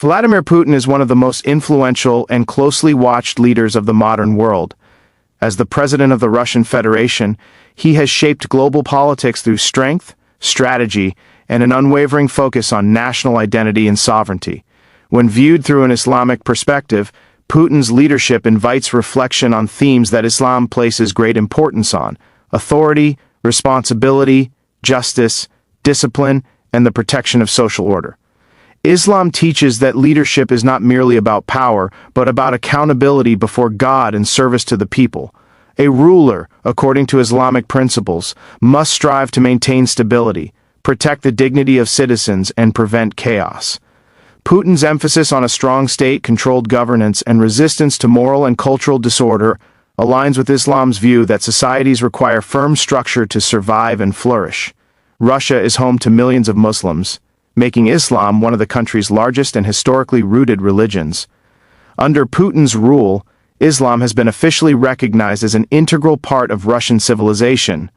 Vladimir Putin is one of the most influential and closely watched leaders of the modern world. As the president of the Russian Federation, he has shaped global politics through strength, strategy, and an unwavering focus on national identity and sovereignty. When viewed through an Islamic perspective, Putin's leadership invites reflection on themes that Islam places great importance on: authority, responsibility, justice, discipline, and the protection of social order. Islam teaches that leadership is not merely about power, but about accountability before God and service to the people. A ruler, according to Islamic principles, must strive to maintain stability, protect the dignity of citizens, and prevent chaos. Putin's emphasis on a strong state-controlled governance and resistance to moral and cultural disorder aligns with Islam's view that societies require firm structure to survive and flourish. Russia is home to millions of Muslims, making Islam one of the country's largest and historically rooted religions. Under Putin's rule, Islam has been officially recognized as an integral part of Russian civilization.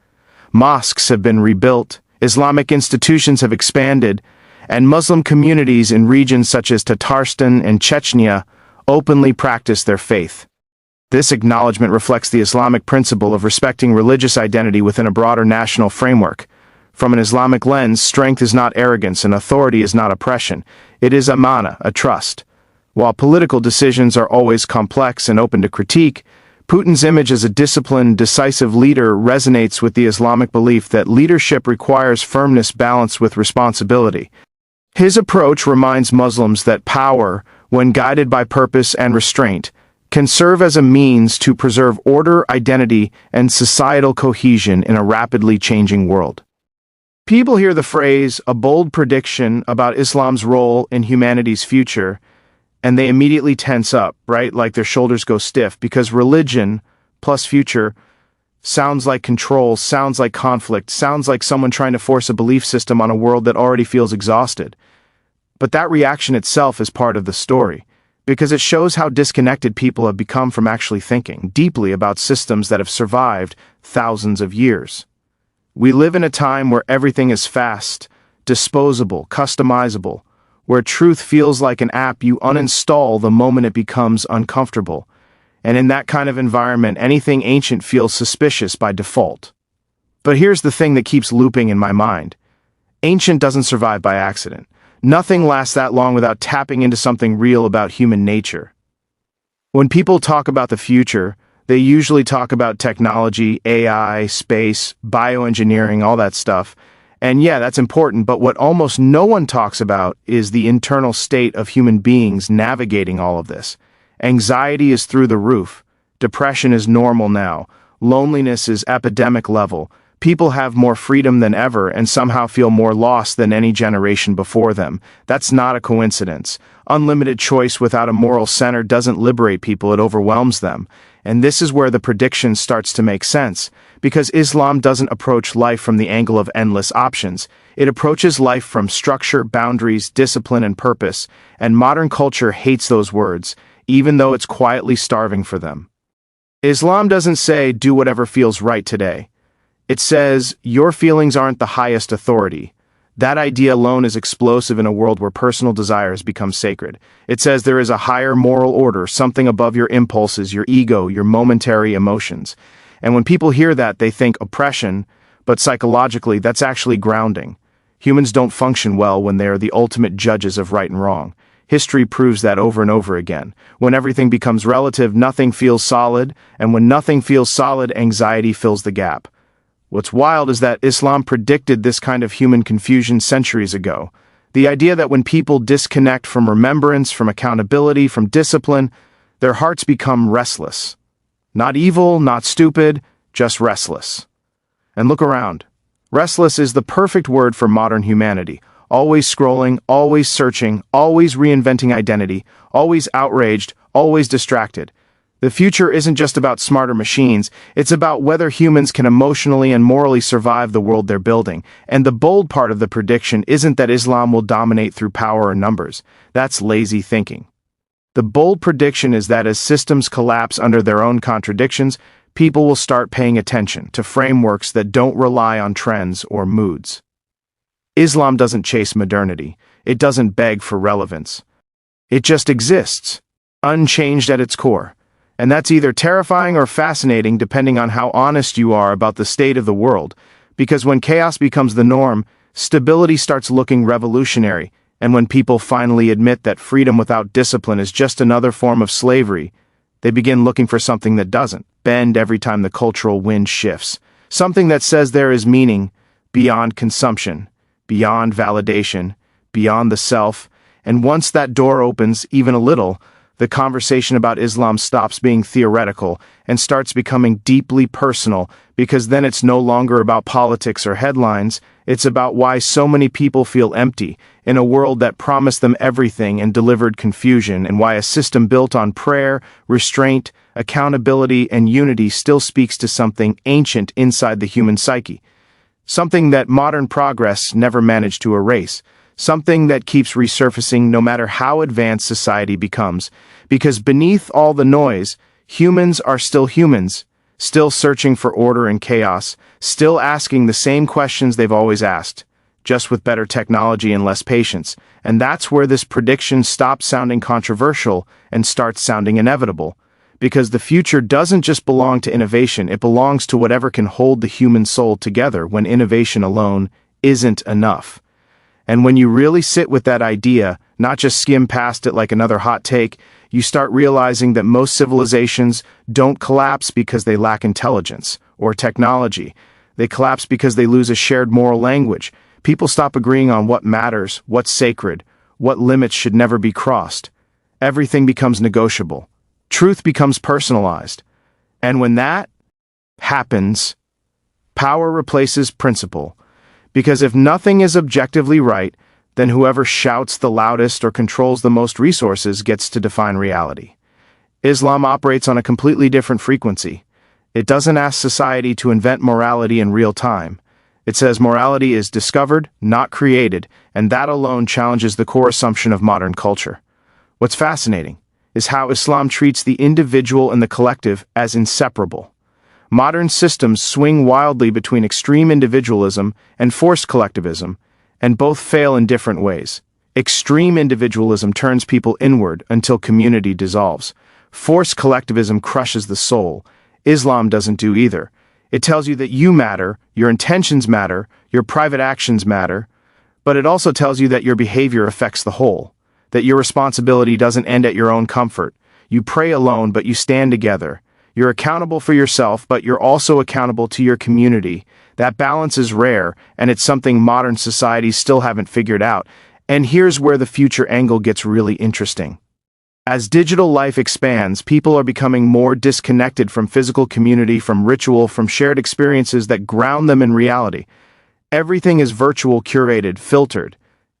Mosques have been rebuilt, Islamic institutions have expanded, and Muslim communities in regions such as Tatarstan and Chechnya openly practice their faith. This acknowledgement reflects the Islamic principle of respecting religious identity within a broader national framework. From an Islamic lens, strength is not arrogance and authority is not oppression. It is amana, a trust. While political decisions are always complex and open to critique, Putin's image as a disciplined, decisive leader resonates with the Islamic belief that leadership requires firmness balanced with responsibility. His approach reminds Muslims that power, when guided by purpose and restraint, can serve as a means to preserve order, identity, and societal cohesion in a rapidly changing world. People hear the phrase, a bold prediction about Islam's role in humanity's future, and they immediately tense up, right? Like their shoulders go stiff, because religion plus future sounds like control, sounds like conflict, sounds like someone trying to force a belief system on a world that already feels exhausted. But that reaction itself is part of the story, because it shows how disconnected people have become from actually thinking deeply about systems that have survived thousands of years. We live in a time where everything is fast, disposable, customizable, where truth feels like an app you uninstall the moment it becomes uncomfortable. And in that kind of environment, anything ancient feels suspicious by default. But here's the thing that keeps looping in my mind. Ancient doesn't survive by accident. Nothing lasts that long without tapping into something real about human nature. When people talk about the future, they usually talk about technology, AI, space, bioengineering, all that stuff. And yeah, that's important, but what almost no one talks about is the internal state of human beings navigating all of this. Anxiety is through the roof. Depression is normal now. Loneliness is epidemic level. People have more freedom than ever and somehow feel more lost than any generation before them. That's not a coincidence. Unlimited choice without a moral center doesn't liberate people, it overwhelms them. And this is where the prediction starts to make sense, because Islam doesn't approach life from the angle of endless options. It approaches life from structure, boundaries, discipline, and purpose, and modern culture hates those words, even though it's quietly starving for them. Islam doesn't say, do whatever feels right today. It says, your feelings aren't the highest authority. That idea alone is explosive in a world where personal desires become sacred. It says there is a higher moral order, something above your impulses, your ego, your momentary emotions. And when people hear that, they think oppression, but psychologically, that's actually grounding. Humans don't function well when they are the ultimate judges of right and wrong. History proves that over and over again. When everything becomes relative, nothing feels solid, and when nothing feels solid, anxiety fills the gap. What's wild is that Islam predicted this kind of human confusion centuries ago. The idea that when people disconnect from remembrance, from accountability, from discipline, their hearts become restless. Not evil, not stupid, just restless. And look around. Restless is the perfect word for modern humanity. Always scrolling, always searching, always reinventing identity, always outraged, always distracted. The future isn't just about smarter machines, it's about whether humans can emotionally and morally survive the world they're building. And the bold part of the prediction isn't that Islam will dominate through power or numbers. That's lazy thinking. The bold prediction is that as systems collapse under their own contradictions, people will start paying attention to frameworks that don't rely on trends or moods. Islam doesn't chase modernity. It doesn't beg for relevance. It just exists, unchanged at its core. And that's either terrifying or fascinating depending on how honest you are about the state of the world, because when chaos becomes the norm, stability starts looking revolutionary, and when people finally admit that freedom without discipline is just another form of slavery, they begin looking for something that doesn't bend every time the cultural wind shifts. Something that says there is meaning beyond consumption, beyond validation, beyond the self, and once that door opens even a little, the conversation about Islam stops being theoretical and starts becoming deeply personal, because then it's no longer about politics or headlines, it's about why so many people feel empty in a world that promised them everything and delivered confusion, and why a system built on prayer, restraint, accountability, and unity still speaks to something ancient inside the human psyche. Something that modern progress never managed to erase. Something that keeps resurfacing no matter how advanced society becomes, because beneath all the noise, humans are still humans, still searching for order and chaos, still asking the same questions they've always asked, just with better technology and less patience. And that's where this prediction stops sounding controversial and starts sounding inevitable, because the future doesn't just belong to innovation, it belongs to whatever can hold the human soul together when innovation alone isn't enough. And when you really sit with that idea, not just skim past it like another hot take, you start realizing that most civilizations don't collapse because they lack intelligence or technology. They collapse because they lose a shared moral language. People stop agreeing on what matters, what's sacred, what limits should never be crossed. Everything becomes negotiable. Truth becomes personalized. And when that happens, power replaces principle. Because if nothing is objectively right, then whoever shouts the loudest or controls the most resources gets to define reality. Islam operates on a completely different frequency. It doesn't ask society to invent morality in real time. It says morality is discovered, not created, and that alone challenges the core assumption of modern culture. What's fascinating is how Islam treats the individual and the collective as inseparable. Modern systems swing wildly between extreme individualism and forced collectivism, and both fail in different ways. Extreme individualism turns people inward until community dissolves. Forced collectivism crushes the soul. Islam doesn't do either. It tells you that you matter, your intentions matter, your private actions matter, but it also tells you that your behavior affects the whole, that your responsibility doesn't end at your own comfort. You pray alone, but you stand together. You're accountable for yourself, but you're also accountable to your community. That balance is rare, and it's something modern societies still haven't figured out. And here's where the future angle gets really interesting. As digital life expands, people are becoming more disconnected from physical community, from ritual, from shared experiences that ground them in reality. Everything is virtual, curated, filtered.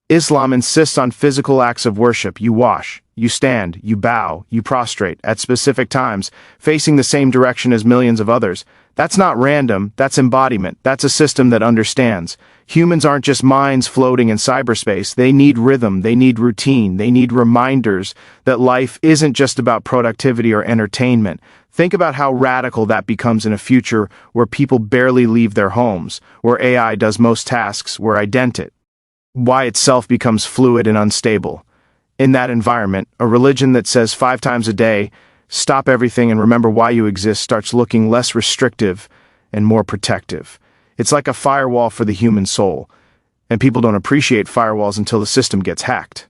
Islam insists on physical acts of worship. You wash, you stand, you bow, you prostrate at specific times, facing the same direction as millions of others. That's not random, that's embodiment, that's a system that understands. Humans aren't just minds floating in cyberspace. They need rhythm, they need routine, they need reminders that life isn't just about productivity or entertainment. Think about how radical that becomes in a future where people barely leave their homes, where AI does most tasks, where identity, why itself becomes fluid and unstable. In that environment, a religion that says 5 times a day, stop everything and remember why you exist, starts looking less restrictive and more protective. It's like a firewall for the human soul, and people don't appreciate firewalls until the system gets hacked.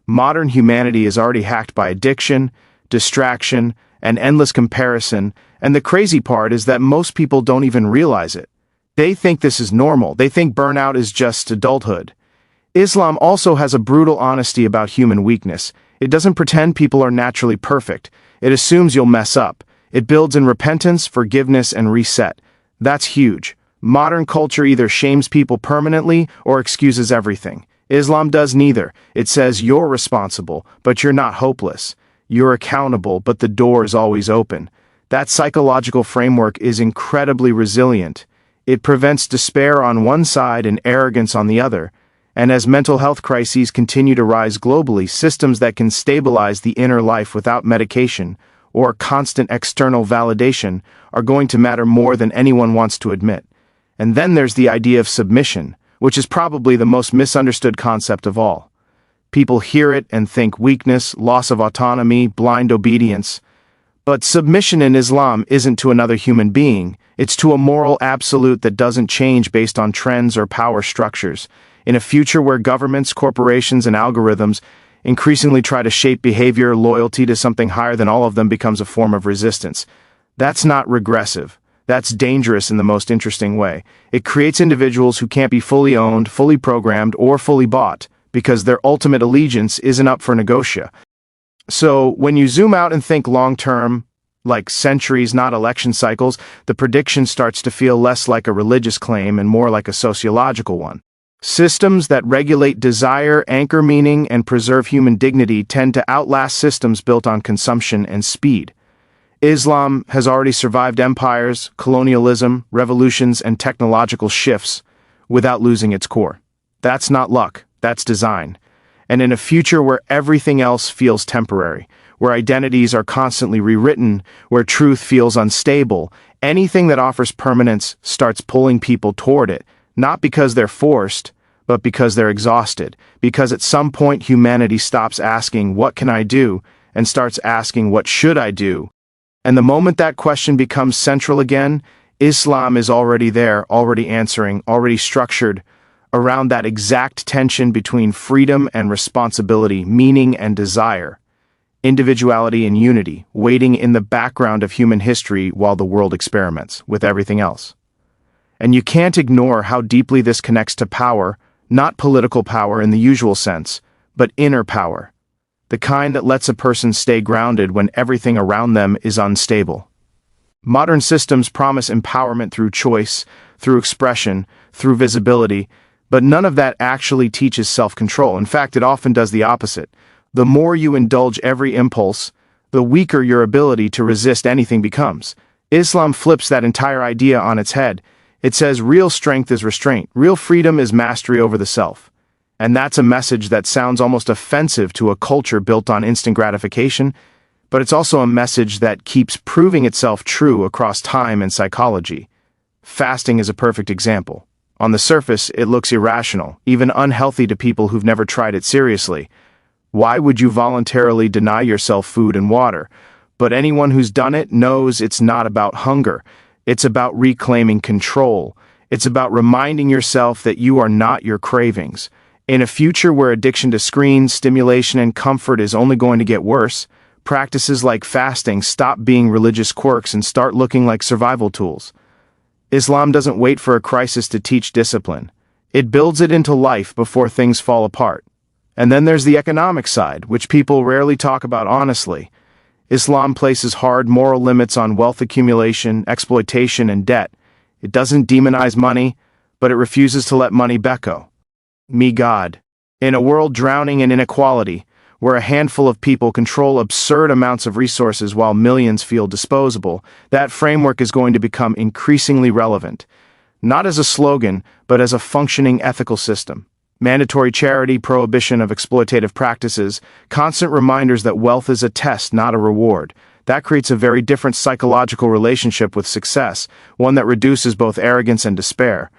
Modern humanity is already hacked by addiction, distraction, and endless comparison, and the crazy part is that most people don't even realize it. They think this is normal. They think burnout is just adulthood. Islam also has a brutal honesty about human weakness. It doesn't pretend people are naturally perfect. It assumes you'll mess up. It builds in repentance, forgiveness, and reset. That's huge. Modern culture either shames people permanently or excuses everything. Islam does neither. It says you're responsible, but you're not hopeless. You're accountable, but the door is always open. That psychological framework is incredibly resilient. It prevents despair on one side and arrogance on the other. And as mental health crises continue to rise globally, systems that can stabilize the inner life without medication or constant external validation are going to matter more than anyone wants to admit. And then there's the idea of submission, which is probably the most misunderstood concept of all. People hear it and think weakness, loss of autonomy, blind obedience. But submission in Islam isn't to another human being, it's to a moral absolute that doesn't change based on trends or power structures. In a future where governments, corporations, and algorithms increasingly try to shape behavior, loyalty to something higher than all of them becomes a form of resistance. That's not regressive. That's dangerous in the most interesting way. It creates individuals who can't be fully owned, fully programmed, or fully bought, because their ultimate allegiance isn't up for negotia. So, when you zoom out and think long-term, like centuries, not election cycles, the prediction starts to feel less like a religious claim and more like a sociological one. Systems that regulate desire, anchor meaning, and preserve human dignity tend to outlast systems built on consumption and speed. Islam has already survived empires, colonialism, revolutions, and technological shifts without losing its core. That's not luck, that's design. And in a future where everything else feels temporary, where identities are constantly rewritten, where truth feels unstable, anything that offers permanence starts pulling people toward it, not because they're forced, but because they're exhausted, because at some point humanity stops asking, "What can I do?" and starts asking, "What should I do?" And the moment that question becomes central again, Islam is already there, already answering, already structured around that exact tension between freedom and responsibility, meaning and desire, individuality and unity, waiting in the background of human history while the world experiments with everything else. And you can't ignore how deeply this connects to power, not political power in the usual sense, but inner power, the kind that lets a person stay grounded when everything around them is unstable. Modern systems promise empowerment through choice, through expression, through visibility, but none of that actually teaches self-control. In fact, it often does the opposite. The more you indulge every impulse, the weaker your ability to resist anything becomes. Islam flips that entire idea on its head. It says real strength is restraint, real freedom is mastery over the self. And that's a message that sounds almost offensive to a culture built on instant gratification, but it's also a message that keeps proving itself true across time and psychology. Fasting is a perfect example. On the surface, it looks irrational, even unhealthy to people who've never tried it seriously. Why would you voluntarily deny yourself food and water? But anyone who's done it knows it's not about hunger. It's about reclaiming control. It's about reminding yourself that you are not your cravings. In a future where addiction to screens, stimulation, and comfort is only going to get worse, practices like fasting stop being religious quirks and start looking like survival tools. Islam doesn't wait for a crisis to teach discipline. It builds it into life before things fall apart. And then there's the economic side, which people rarely talk about honestly. Islam places hard moral limits on wealth accumulation, exploitation, and debt. It doesn't demonize money, but it refuses to let money becko. Me God. In a world drowning in inequality, where a handful of people control absurd amounts of resources while millions feel disposable, that framework is going to become increasingly relevant. Not as a slogan, but as a functioning ethical system. Mandatory charity, prohibition of exploitative practices, constant reminders that wealth is a test, not a reward. That creates a very different psychological relationship with success, one that reduces both arrogance and despair.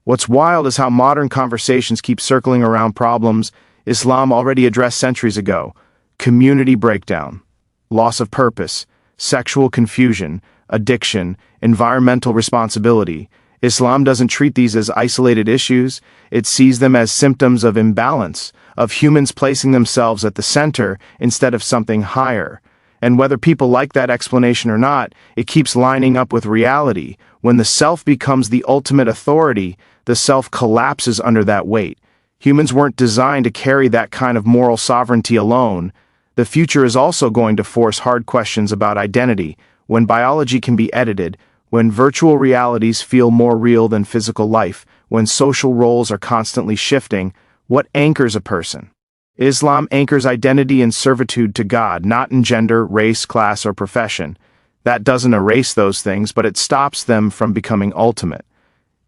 What's wild is how modern conversations keep circling around problems Islam already addressed centuries ago: community breakdown, loss of purpose, sexual confusion, addiction, environmental responsibility. Islam doesn't treat these as isolated issues, it sees them as symptoms of imbalance, of humans placing themselves at the center instead of something higher. And whether people like that explanation or not, it keeps lining up with reality. When the self becomes the ultimate authority, the self collapses under that weight. Humans weren't designed to carry that kind of moral sovereignty alone. The future is also going to force hard questions about identity, when biology can be edited, when virtual realities feel more real than physical life, when social roles are constantly shifting. What anchors a person? Islam anchors identity in servitude to God, not in gender, race, class, or profession. That doesn't erase those things, but it stops them from becoming ultimate.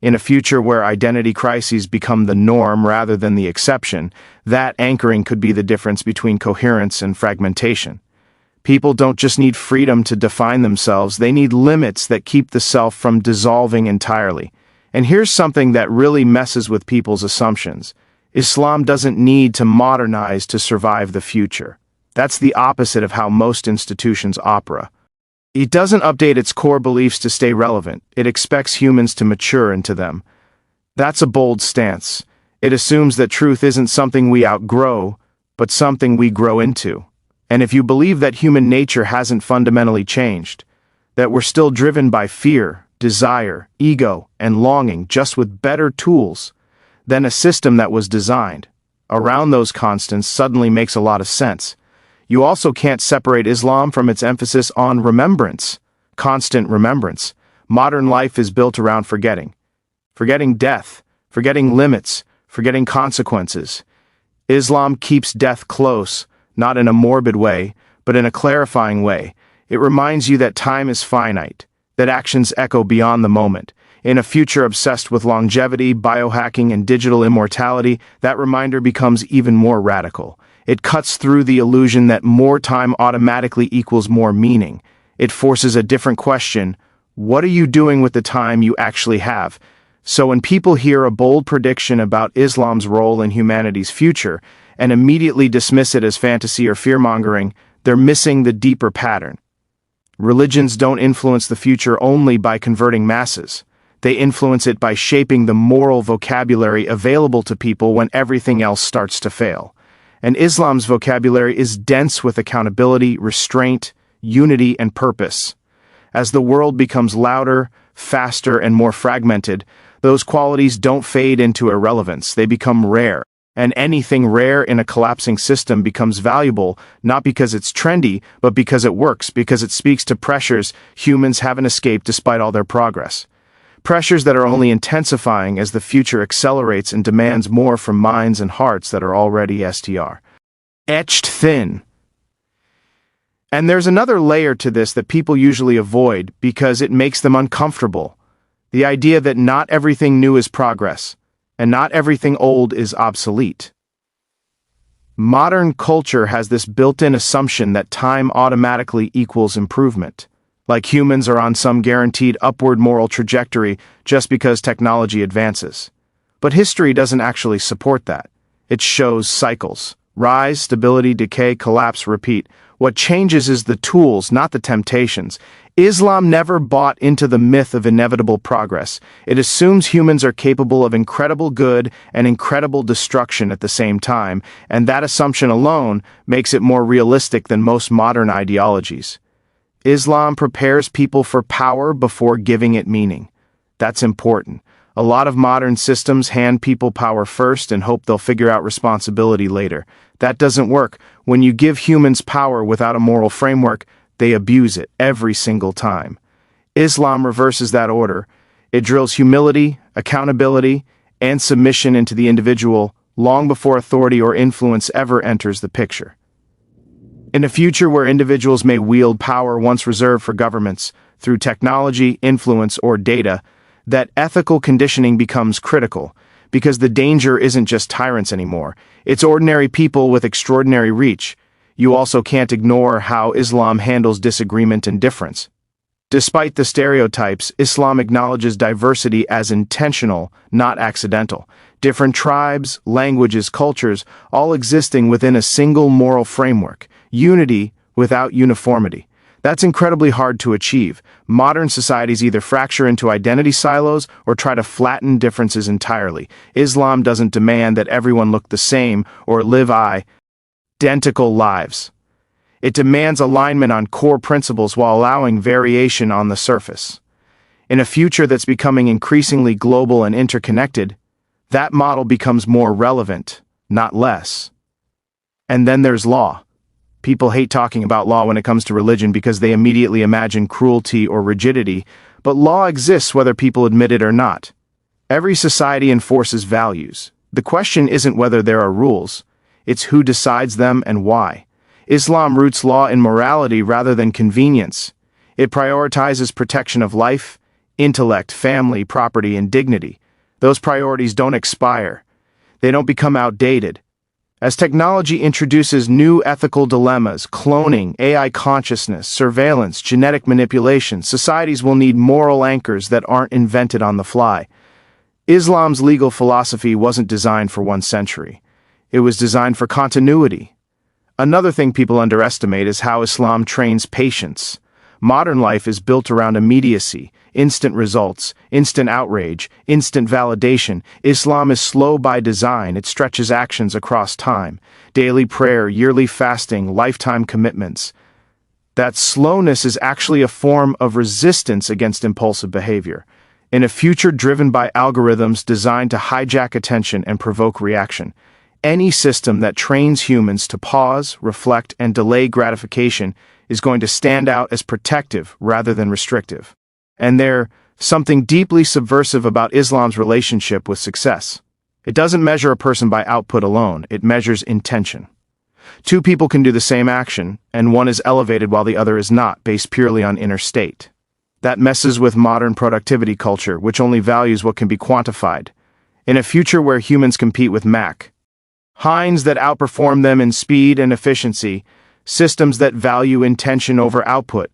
In a future where identity crises become the norm rather than the exception, that anchoring could be the difference between coherence and fragmentation. People don't just need freedom to define themselves, they need limits that keep the self from dissolving entirely. And here's something that really messes with people's assumptions. Islam doesn't need to modernize to survive the future. That's the opposite of how most institutions operate. It doesn't update its core beliefs to stay relevant. It expects humans to mature into them. That's a bold stance. It assumes that truth isn't something we outgrow, but something we grow into. And if you believe that human nature hasn't fundamentally changed, that we're still driven by fear, desire, ego, and longing, just with better tools, then a system that was designed around those constants suddenly makes a lot of sense. You also can't separate Islam from its emphasis on remembrance, constant remembrance. Modern life is built around forgetting. Forgetting death, forgetting limits, forgetting consequences. Islam keeps death close, not in a morbid way, but in a clarifying way. It reminds you that time is finite, that actions echo beyond the moment. In a future obsessed with longevity, biohacking, and digital immortality, that reminder becomes even more radical. It cuts through the illusion that more time automatically equals more meaning. It forces a different question: what are you doing with the time you actually have? So when people hear a bold prediction about Islam's role in humanity's future and immediately dismiss it as fantasy or fear-mongering, they're missing the deeper pattern. Religions don't influence the future only by converting masses. They influence it by shaping the moral vocabulary available to people when everything else starts to fail. And Islam's vocabulary is dense with accountability, restraint, unity, and purpose. As the world becomes louder, faster, and more fragmented, those qualities don't fade into irrelevance, they become rare. And anything rare in a collapsing system becomes valuable, not because it's trendy, but because it works, because it speaks to pressures humans haven't escaped despite all their progress. Pressures that are only intensifying as the future accelerates and demands more from minds and hearts that are already etched thin. And there's another layer to this that people usually avoid because it makes them uncomfortable. The idea that not everything new is progress, and not everything old is obsolete. Modern culture has this built-in assumption that time automatically equals improvement. Like humans are on some guaranteed upward moral trajectory just because technology advances. But history doesn't actually support that. It shows cycles: rise, stability, decay, collapse, repeat. What changes is the tools, not the temptations. Islam never bought into the myth of inevitable progress. It assumes humans are capable of incredible good and incredible destruction at the same time, and that assumption alone makes it more realistic than most modern ideologies. Islam prepares people for power before giving it meaning. That's important. A lot of modern systems hand people power first and hope they'll figure out responsibility later. That doesn't work. When you give humans power without a moral framework, they abuse it every single time. Islam reverses that order. It drills humility, accountability, and submission into the individual long before authority or influence ever enters the picture. In a future where individuals may wield power once reserved for governments through technology, influence, or data, that ethical conditioning becomes critical, because the danger isn't just tyrants anymore. It's ordinary people with extraordinary reach. You also can't ignore how Islam handles disagreement and difference. Despite the stereotypes, Islam acknowledges diversity as intentional, not accidental. Different tribes, languages, cultures, all existing within a single moral framework. Unity without uniformity. That's incredibly hard to achieve. Modern societies either fracture into identity silos or try to flatten differences entirely. Islam doesn't demand that everyone look the same or live identical lives. It demands alignment on core principles while allowing variation on the surface. In a future that's becoming increasingly global and interconnected, that model becomes more relevant, not less. And then there's law. People hate talking about law when it comes to religion because they immediately imagine cruelty or rigidity, but law exists whether people admit it or not. Every society enforces values. The question isn't whether there are rules, it's who decides them and why. Islam roots law in morality rather than convenience. It prioritizes protection of life, intellect, family, property, and dignity. Those priorities don't expire. They don't become outdated. As technology introduces new ethical dilemmas, cloning, AI consciousness, surveillance, genetic manipulation, societies will need moral anchors that aren't invented on the fly. Islam's legal philosophy wasn't designed for one century. It was designed for continuity. Another thing people underestimate is how Islam trains patience. Modern life is built around immediacy, instant results, instant outrage, instant validation. Islam is slow by design. It stretches actions across time. Daily prayer, yearly fasting, lifetime commitments. That slowness is actually a form of resistance against impulsive behavior. In a future driven by algorithms designed to hijack attention and provoke reaction, any system that trains humans to pause, reflect, and delay gratification is going to stand out as protective rather than restrictive. And there's something deeply subversive about Islam's relationship with success. It doesn't measure a person by output alone, it measures intention. Two people can do the same action, and one is elevated while the other is not, based purely on inner state. That messes with modern productivity culture, which only values what can be quantified. In a future where humans compete with machines that outperform them in speed and efficiency, systems that value intention over output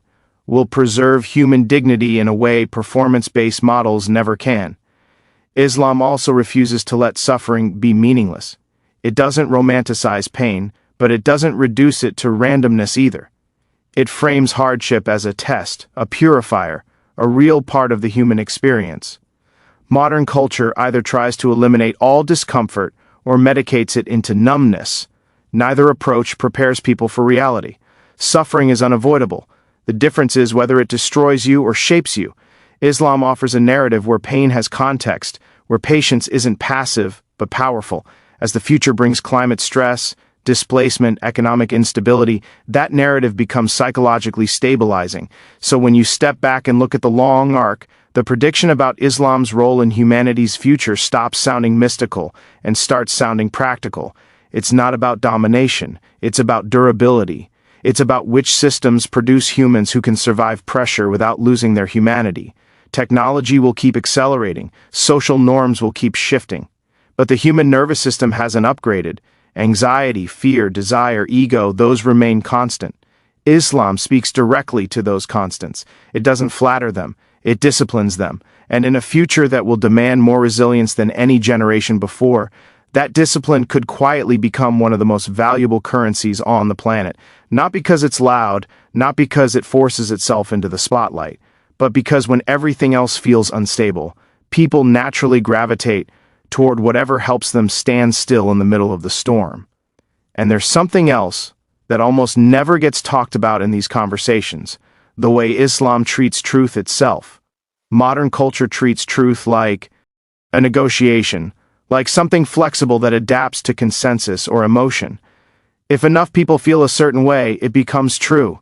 will preserve human dignity in a way performance-based models never can. Islam also refuses to let suffering be meaningless. It doesn't romanticize pain, but it doesn't reduce it to randomness either. It frames hardship as a test, a purifier, a real part of the human experience. Modern culture either tries to eliminate all discomfort or medicates it into numbness. Neither approach prepares people for reality. Suffering is unavoidable. The difference is whether it destroys you or shapes you. Islam offers a narrative where pain has context, where patience isn't passive but powerful. As the future brings climate stress, displacement, economic instability, that narrative becomes psychologically stabilizing. So when you step back and look at the long arc, the prediction about Islam's role in humanity's future stops sounding mystical and starts sounding practical. It's not about domination, it's about durability. It's about which systems produce humans who can survive pressure without losing their humanity. Technology will keep accelerating, social norms will keep shifting. But the human nervous system hasn't upgraded. Anxiety, fear, desire, ego, those remain constant. Islam speaks directly to those constants. It doesn't flatter them, it disciplines them. And in a future that will demand more resilience than any generation before, that discipline could quietly become one of the most valuable currencies on the planet. Not because it's loud, not because it forces itself into the spotlight, but because when everything else feels unstable, people naturally gravitate toward whatever helps them stand still in the middle of the storm. And there's something else that almost never gets talked about in these conversations: the way Islam treats truth itself. Modern culture treats truth like a negotiation, like something flexible that adapts to consensus or emotion. If enough people feel a certain way, it becomes true.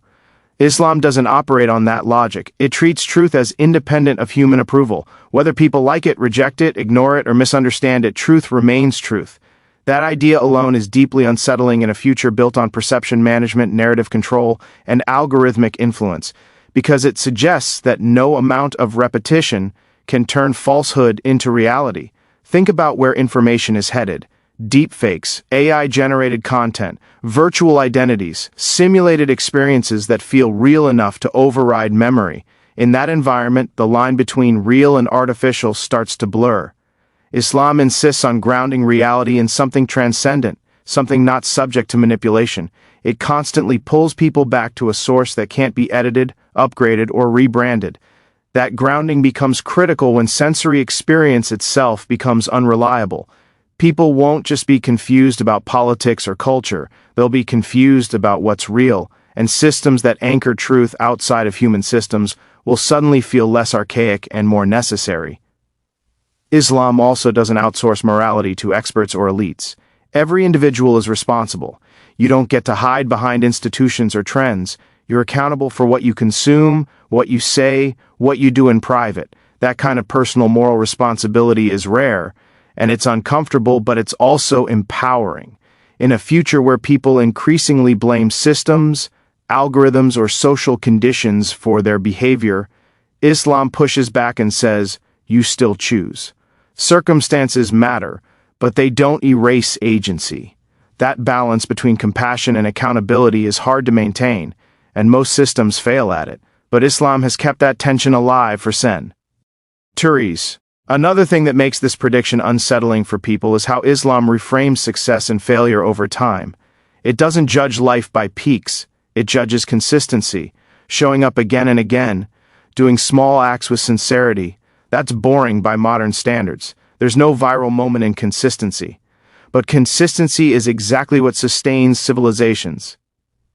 Islam doesn't operate on that logic. It treats truth as independent of human approval. Whether people like it, reject it, ignore it, or misunderstand it, truth remains truth. That idea alone is deeply unsettling in a future built on perception management, narrative control, and algorithmic influence, because it suggests that no amount of repetition can turn falsehood into reality. Think about where information is headed. Deepfakes, AI-generated content, virtual identities, simulated experiences that feel real enough to override memory. In that environment, the line between real and artificial starts to blur. Islam insists on grounding reality in something transcendent, something not subject to manipulation. It constantly pulls people back to a source that can't be edited, upgraded, or rebranded. That grounding becomes critical when sensory experience itself becomes unreliable. People won't just be confused about politics or culture, they'll be confused about what's real, and systems that anchor truth outside of human systems will suddenly feel less archaic and more necessary. Islam also doesn't outsource morality to experts or elites. Every individual is responsible. You don't get to hide behind institutions or trends. You're accountable for what you consume, what you say, what you do in private. That kind of personal moral responsibility is rare, and it's uncomfortable, but it's also empowering. In a future where people increasingly blame systems, algorithms, or social conditions for their behavior, Islam pushes back and says, you still choose. Circumstances matter, but they don't erase agency. That balance between compassion and accountability is hard to maintain, and most systems fail at it, but Islam has kept that tension alive for centuries. Another thing that makes this prediction unsettling for people is how Islam reframes success and failure over time. It doesn't judge life by peaks, it judges consistency, showing up again and again, doing small acts with sincerity. That's boring by modern standards. There's no viral moment in consistency. But consistency is exactly what sustains civilizations.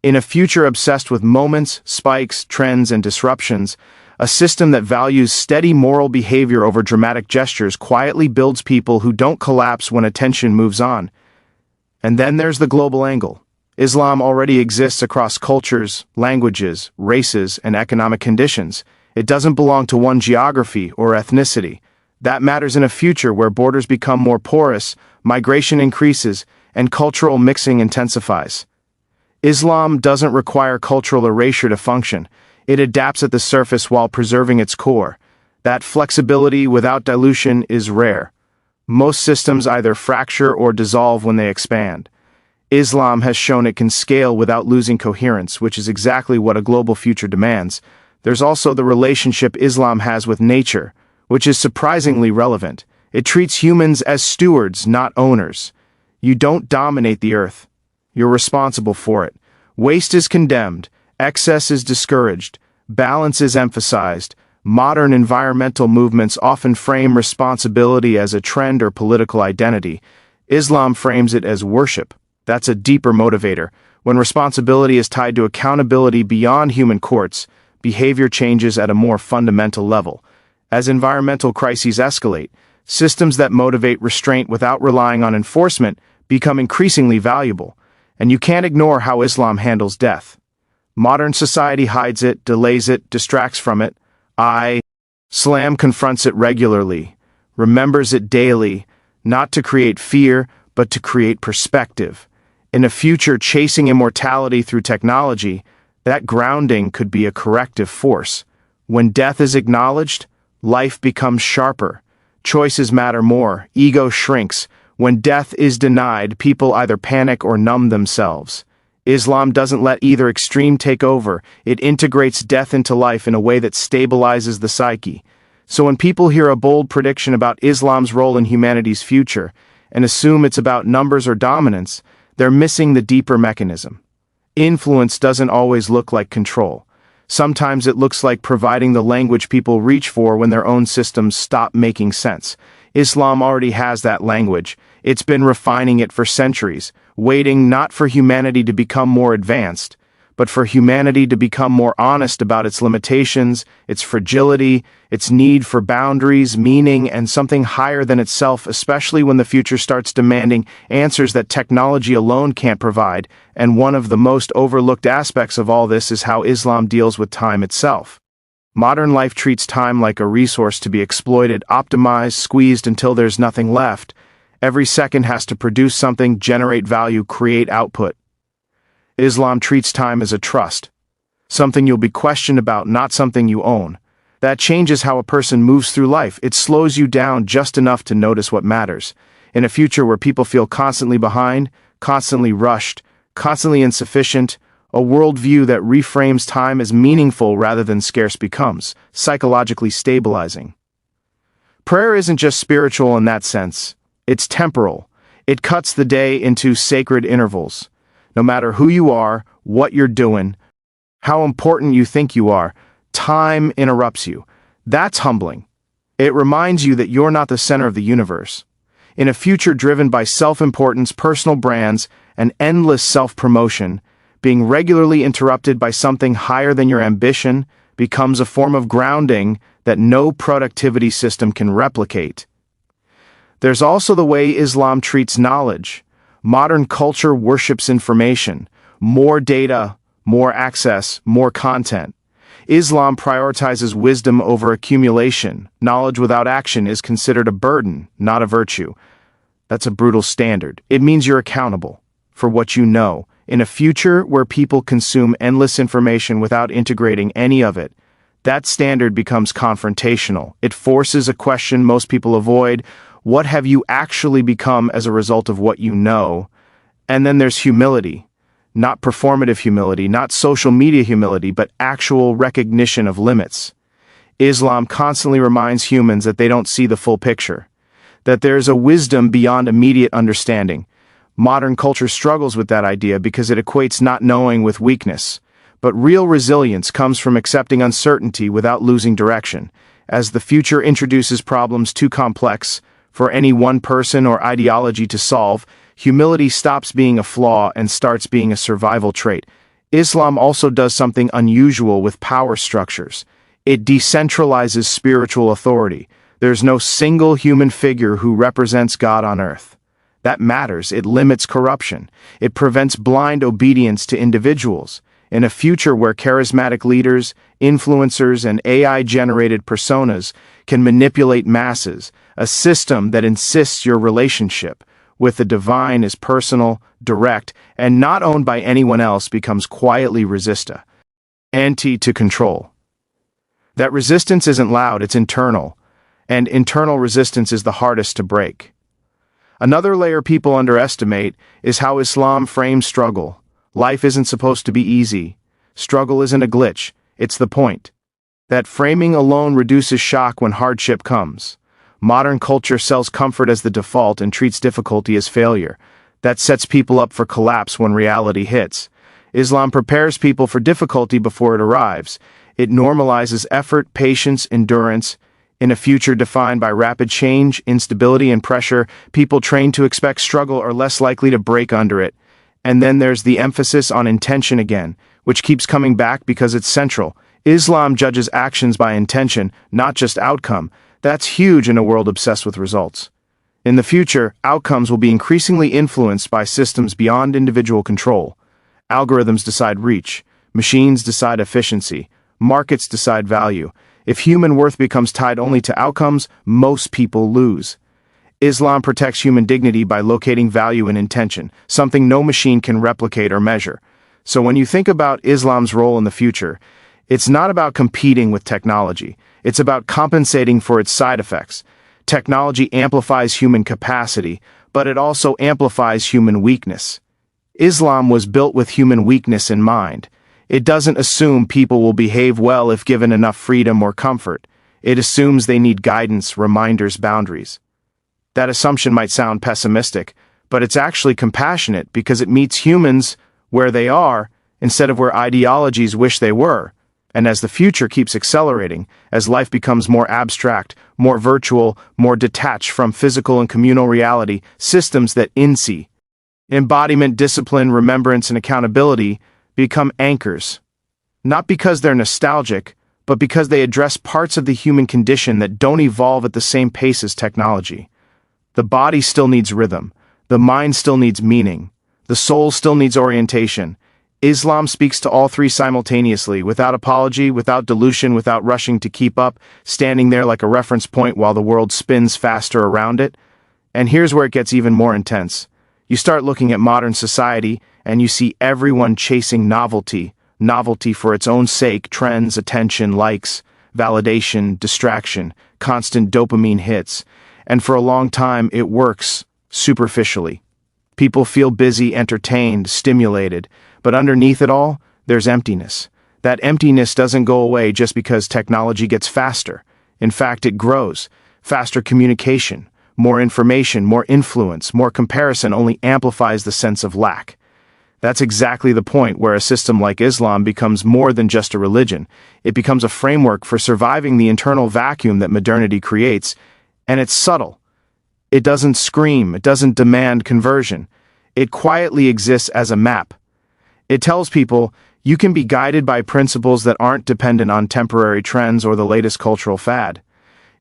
In a future obsessed with moments, spikes, trends, and disruptions, a system that values steady moral behavior over dramatic gestures quietly builds people who don't collapse when attention moves on. And then there's the global angle. Islam already exists across cultures, languages, races, and economic conditions. It doesn't belong to one geography or ethnicity. That matters in a future where borders become more porous, migration increases, and cultural mixing intensifies. Islam doesn't require cultural erasure to function. It adapts at the surface while preserving its core. That flexibility without dilution is rare. Most systems either fracture or dissolve when they expand. Islam has shown it can scale without losing coherence, which is exactly what a global future demands. There's also the relationship Islam has with nature, which is surprisingly relevant. It treats humans as stewards, not owners. You don't dominate the earth. You're responsible for it. Waste is condemned. Excess is discouraged. Balance is emphasized. Modern environmental movements often frame responsibility as a trend or political identity. Islam frames it as worship. That's a deeper motivator. When responsibility is tied to accountability beyond human courts, behavior changes at a more fundamental level. As environmental crises escalate, systems that motivate restraint without relying on enforcement become increasingly valuable. And you can't ignore how Islam handles death. Modern society hides it, delays it, distracts from it. Islam confronts it regularly, remembers it daily, not to create fear, but to create perspective. In a future chasing immortality through technology, that grounding could be a corrective force. When death is acknowledged, life becomes sharper. Choices matter more, ego shrinks. When death is denied, people either panic or numb themselves. Islam doesn't let either extreme take over. It integrates death into life in a way that stabilizes the psyche. So when people hear a bold prediction about Islam's role in humanity's future and assume it's about numbers or dominance, they're missing the deeper mechanism. Influence doesn't always look like control. Sometimes it looks like providing the language people reach for when their own systems stop making sense. Islam already has that language. It's been refining it for centuries, waiting not for humanity to become more advanced, but for humanity to become more honest about its limitations, its fragility, its need for boundaries, meaning, and something higher than itself, especially when the future starts demanding answers that technology alone can't provide. And one of the most overlooked aspects of all this is how Islam deals with time itself. Modern life treats time like a resource to be exploited, optimized, squeezed until there's nothing left. Every second has to produce something, generate value, create output. Islam treats time as a trust, something you'll be questioned about, not something you own. That changes how a person moves through life. It slows you down just enough to notice what matters. In a future where people feel constantly behind, constantly rushed, constantly insufficient, a worldview that reframes time as meaningful rather than scarce becomes psychologically stabilizing. Prayer isn't just spiritual in that sense. It's temporal. It cuts the day into sacred intervals. No matter who you are, what you're doing, how important you think you are, time interrupts you. That's humbling. It reminds you that you're not the center of the universe. In a future driven by self-importance, personal brands, and endless self-promotion, being regularly interrupted by something higher than your ambition becomes a form of grounding that no productivity system can replicate. There's also the way Islam treats knowledge. Modern culture worships information. More data, more access, more content. Islam prioritizes wisdom over accumulation. Knowledge without action is considered a burden, not a virtue. That's a brutal standard. It means you're accountable for what you know. In a future where people consume endless information without integrating any of it, that standard becomes confrontational. It forces a question most people avoid. What have you actually become as a result of what you know? And then there's humility. Not performative humility, not social media humility, but actual recognition of limits. Islam constantly reminds humans that they don't see the full picture, that there is a wisdom beyond immediate understanding. Modern culture struggles with that idea because it equates not knowing with weakness. But real resilience comes from accepting uncertainty without losing direction. As the future introduces problems too complex for any one person or ideology to solve, humility stops being a flaw and starts being a survival trait. Islam also does something unusual with power structures. It decentralizes spiritual authority. There's no single human figure who represents God on earth. That matters. It limits corruption. It prevents blind obedience to individuals. In a future where charismatic leaders, influencers, and AI-generated personas can manipulate masses, a system that insists your relationship with the divine is personal, direct, and not owned by anyone else becomes quietly resistant. To control. That resistance isn't loud, it's internal, and internal resistance is the hardest to break. Another layer people underestimate is how Islam frames struggle. Life isn't supposed to be easy. Struggle isn't a glitch, it's the point. That framing alone reduces shock when hardship comes. Modern culture sells comfort as the default and treats difficulty as failure. That sets people up for collapse when reality hits. Islam prepares people for difficulty before it arrives. It normalizes effort, patience, endurance. In a future defined by rapid change, instability, and pressure, people trained to expect struggle are less likely to break under it. And then there's the emphasis on intention again, which keeps coming back because it's central. Islam judges actions by intention, not just outcome. That's huge in a world obsessed with results. In the future, outcomes will be increasingly influenced by systems beyond individual control. Algorithms decide reach, machines decide efficiency, markets decide value. If human worth becomes tied only to outcomes, most people lose. Islam protects human dignity by locating value in intention, something no machine can replicate or measure. So when you think about Islam's role in the future, it's not about competing with technology. It's about compensating for its side effects. Technology amplifies human capacity, but it also amplifies human weakness. Islam was built with human weakness in mind. It doesn't assume people will behave well if given enough freedom or comfort. It assumes they need guidance, reminders, boundaries. That assumption might sound pessimistic, but it's actually compassionate because it meets humans where they are instead of where ideologies wish they were. And as the future keeps accelerating, as life becomes more abstract, more virtual, more detached from physical and communal reality, systems that embodiment, discipline, remembrance, and accountability become anchors. Not because they're nostalgic, but because they address parts of the human condition that don't evolve at the same pace as technology. The body still needs rhythm. The mind still needs meaning. The soul still needs orientation. Islam speaks to all three simultaneously, without apology, without dilution, without rushing to keep up, standing there like a reference point while the world spins faster around it. And here's where it gets even more intense. You start looking at modern society, and you see everyone chasing novelty for its own sake, trends, attention, likes, validation, distraction, constant dopamine hits. And for a long time, it works superficially. People feel busy, entertained, stimulated, but underneath it all, there's emptiness. That emptiness doesn't go away just because technology gets faster. In fact, it grows. Faster communication, more information, more influence, more comparison only amplifies the sense of lack. That's exactly the point where a system like Islam becomes more than just a religion. It becomes a framework for surviving the internal vacuum that modernity creates. And it's subtle. It doesn't scream, it doesn't demand conversion. It quietly exists as a map. It tells people, you can be guided by principles that aren't dependent on temporary trends or the latest cultural fad.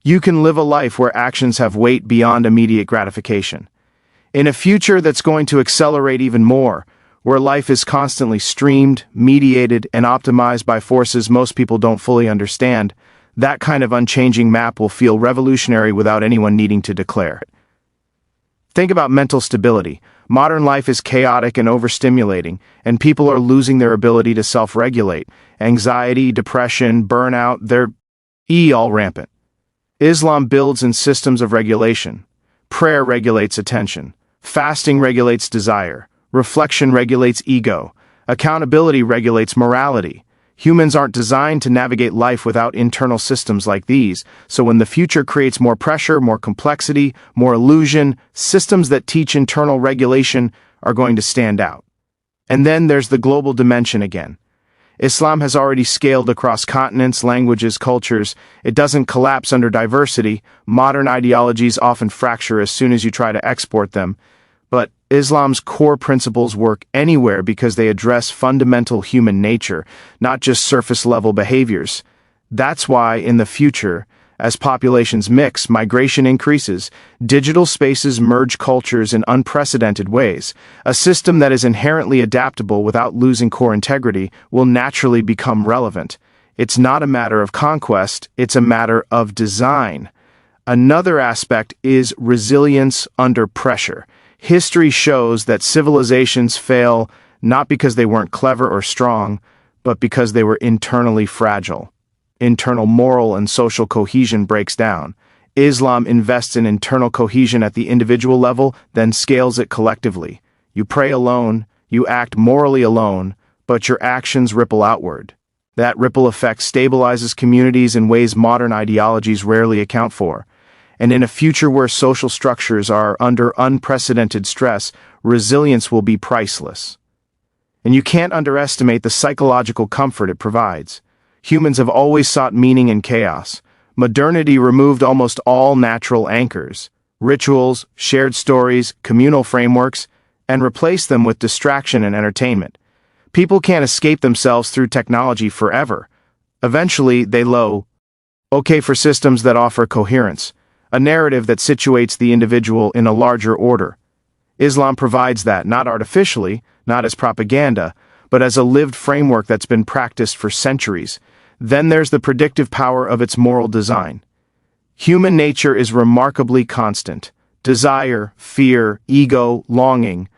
You can live a life where actions have weight beyond immediate gratification. In a future that's going to accelerate even more, where life is constantly streamed, mediated, and optimized by forces most people don't fully understand, that kind of unchanging map will feel revolutionary without anyone needing to declare it. Think about mental stability. Modern life is chaotic and overstimulating, and people are losing their ability to self-regulate. Anxiety, depression, burnout, they're all rampant. Islam builds in systems of regulation. Prayer regulates attention. Fasting regulates desire. Reflection regulates ego. Accountability regulates morality. Humans aren't designed to navigate life without internal systems like these, so when the future creates more pressure, more complexity, more illusion, systems that teach internal regulation are going to stand out. And then there's the global dimension again. Islam has already scaled across continents, languages, cultures. It doesn't collapse under diversity. Modern ideologies often fracture as soon as you try to export them. But Islam's core principles work anywhere because they address fundamental human nature, not just surface-level behaviors. That's why, in the future, as populations mix, migration increases, digital spaces merge cultures in unprecedented ways, a system that is inherently adaptable without losing core integrity will naturally become relevant. It's not a matter of conquest, it's a matter of design. Another aspect is resilience under pressure. History shows that civilizations fail not because they weren't clever or strong, but because they were internally fragile. Internal moral and social cohesion breaks down. Islam invests in internal cohesion at the individual level, then scales it collectively. You pray alone, you act morally alone, but your actions ripple outward. That ripple effect stabilizes communities in ways modern ideologies rarely account for. And in a future where social structures are under unprecedented stress, resilience will be priceless. And you can't underestimate the psychological comfort it provides. Humans have always sought meaning in chaos. Modernity removed almost all natural anchors, rituals, shared stories, communal frameworks, and replaced them with distraction and entertainment. People can't escape themselves through technology forever. Eventually, they okay for systems that offer coherence, a narrative that situates the individual in a larger order. Islam provides that, not artificially, not as propaganda, but as a lived framework that's been practiced for centuries. Then there's the predictive power of its moral design. Human nature is remarkably constant. Desire, fear, ego, longing,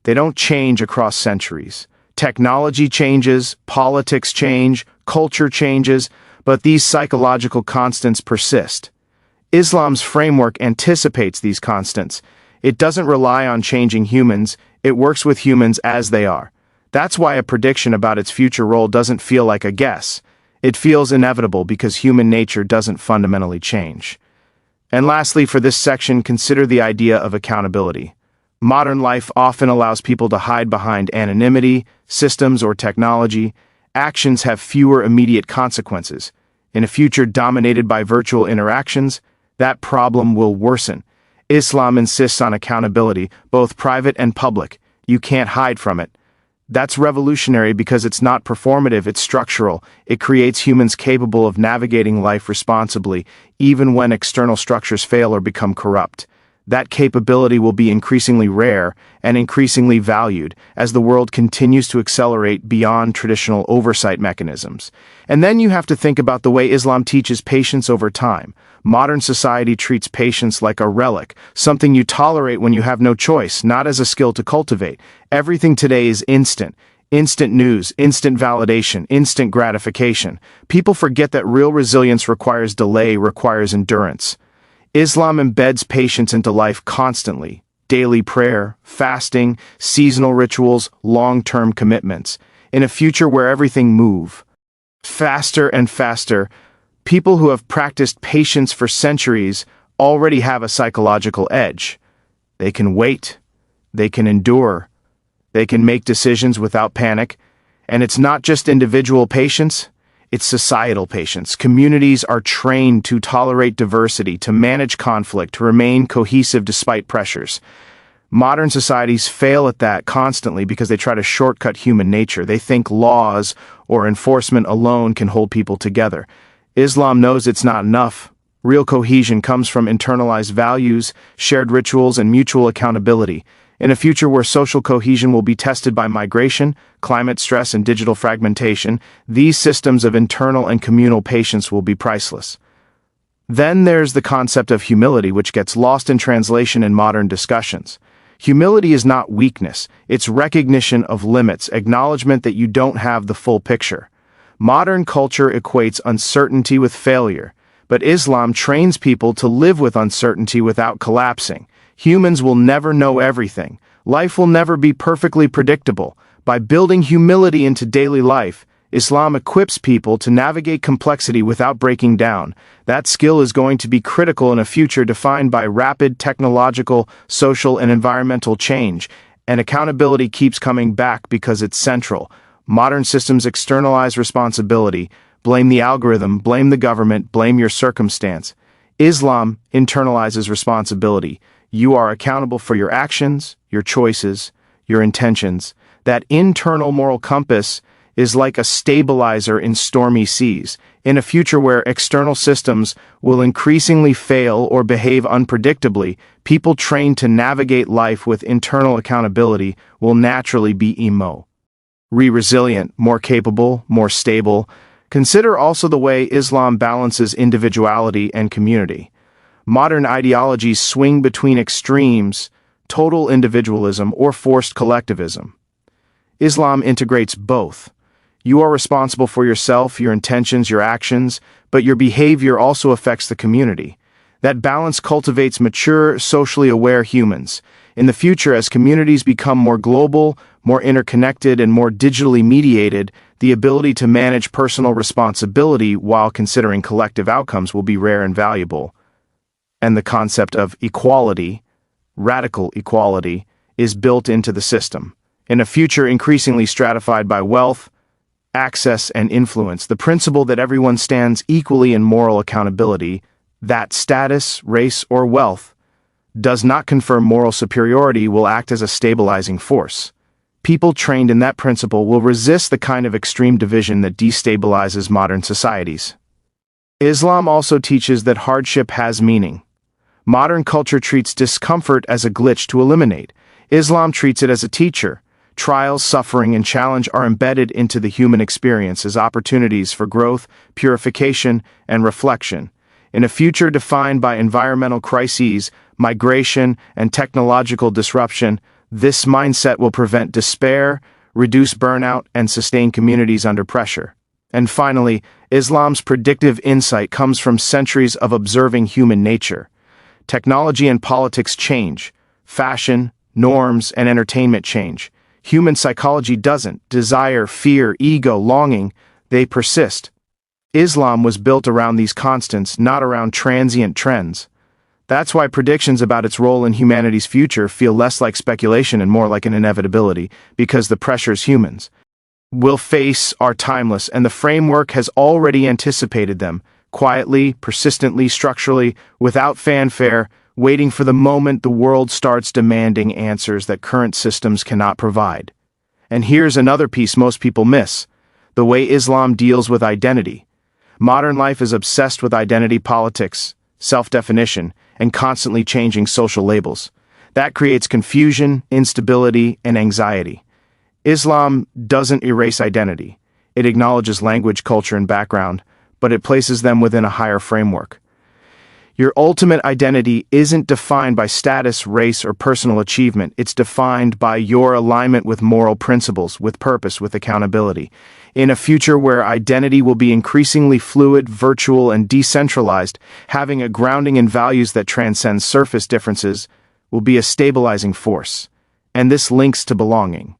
they don't change across centuries. Technology changes, politics change, culture changes, but these psychological constants persist. Islam's framework anticipates these constants. It doesn't rely on changing humans, it works with humans as they are. That's why a prediction about its future role doesn't feel like a guess. It feels inevitable because human nature doesn't fundamentally change. And lastly, for this section, consider the idea of accountability. Modern life often allows people to hide behind anonymity, systems, or technology. Actions have fewer immediate consequences. In a future dominated by virtual interactions, that problem will worsen. Islam insists on accountability, both private and public. You can't hide from it. That's revolutionary because it's not performative, it's structural. It creates humans capable of navigating life responsibly, even when external structures fail or become corrupt. That capability will be increasingly rare and increasingly valued as the world continues to accelerate beyond traditional oversight mechanisms. And then you have to think about the way Islam teaches patience over time. Modern society treats patience like a relic, something you tolerate when you have no choice, not as a skill to cultivate. Everything today is instant. Instant news, instant validation, instant gratification. People forget that real resilience requires delay, requires endurance. Islam embeds patience into life constantly. Daily prayer, fasting, seasonal rituals, long-term commitments. In a future where everything moves faster and faster, people who have practiced patience for centuries already have a psychological edge. They can wait, they can endure, they can make decisions without panic, and it's not just individual patience, it's societal patience. Communities are trained to tolerate diversity, to manage conflict, to remain cohesive despite pressures. Modern societies fail at that constantly because they try to shortcut human nature. They think laws or enforcement alone can hold people together. Islam knows it's not enough. Real cohesion comes from internalized values, shared rituals, and mutual accountability. In a future where social cohesion will be tested by migration, climate stress, and digital fragmentation, these systems of internal and communal patience will be priceless. Then there's the concept of humility, which gets lost in translation in modern discussions. Humility is not weakness, it's recognition of limits, acknowledgement that you don't have the full picture. Modern culture equates uncertainty with failure, but Islam trains people to live with uncertainty without collapsing. Humans will never know everything. Life will never be perfectly predictable. By building humility into daily life, Islam equips people to navigate complexity without breaking down. That skill is going to be critical in a future defined by rapid technological, social, and environmental change, and accountability keeps coming back because it's central. Modern systems externalize responsibility. Blame the algorithm, blame the government, blame your circumstance. Islam internalizes responsibility. You are accountable for your actions, your choices, your intentions. That internal moral compass is like a stabilizer in stormy seas. In a future where external systems will increasingly fail or behave unpredictably, people trained to navigate life with internal accountability will naturally be resilient, more capable, more stable. Consider also the way Islam balances individuality and community. Modern ideologies swing between extremes, total individualism or forced collectivism. Islam integrates both. You are responsible for yourself, your intentions, your actions, but your behavior also affects the community. That balance cultivates mature, socially aware humans. In the future, as communities become more global, more interconnected, and more digitally mediated, the ability to manage personal responsibility while considering collective outcomes will be rare and valuable. And the concept of equality, radical equality, is built into the system. In a future increasingly stratified by wealth, access, and influence, the principle that everyone stands equally in moral accountability, that status, race, or wealth does not confer moral superiority, will act as a stabilizing force. People trained in that principle will resist the kind of extreme division that destabilizes modern societies. Islam also teaches that hardship has meaning. Modern culture treats discomfort as a glitch to eliminate. Islam treats it as a teacher. Trials, suffering, and challenge are embedded into the human experience as opportunities for growth, purification, and reflection. In a future defined by environmental crises, migration, and technological disruption, this mindset will prevent despair, reduce burnout, and sustain communities under pressure. And finally, Islam's predictive insight comes from centuries of observing human nature. Technology and politics change. Fashion, norms, and entertainment change. Human psychology doesn't. Desire, fear, ego, longing, they persist. Islam was built around these constants, not around transient trends. That's why predictions about its role in humanity's future feel less like speculation and more like an inevitability, because the pressures humans will face are timeless, and the framework has already anticipated them, quietly, persistently, structurally, without fanfare, waiting for the moment the world starts demanding answers that current systems cannot provide. And here's another piece most people miss: the way Islam deals with identity. Modern life is obsessed with identity politics, self-definition, and constantly changing social labels. That creates confusion, instability, and anxiety. Islam doesn't erase identity. It acknowledges language, culture, and background, but it places them within a higher framework. Your ultimate identity isn't defined by status, race, or personal achievement. It's defined by your alignment with moral principles, with purpose, with accountability. In a future where identity will be increasingly fluid, virtual, and decentralized, having a grounding in values that transcend surface differences will be a stabilizing force. And this links to belonging.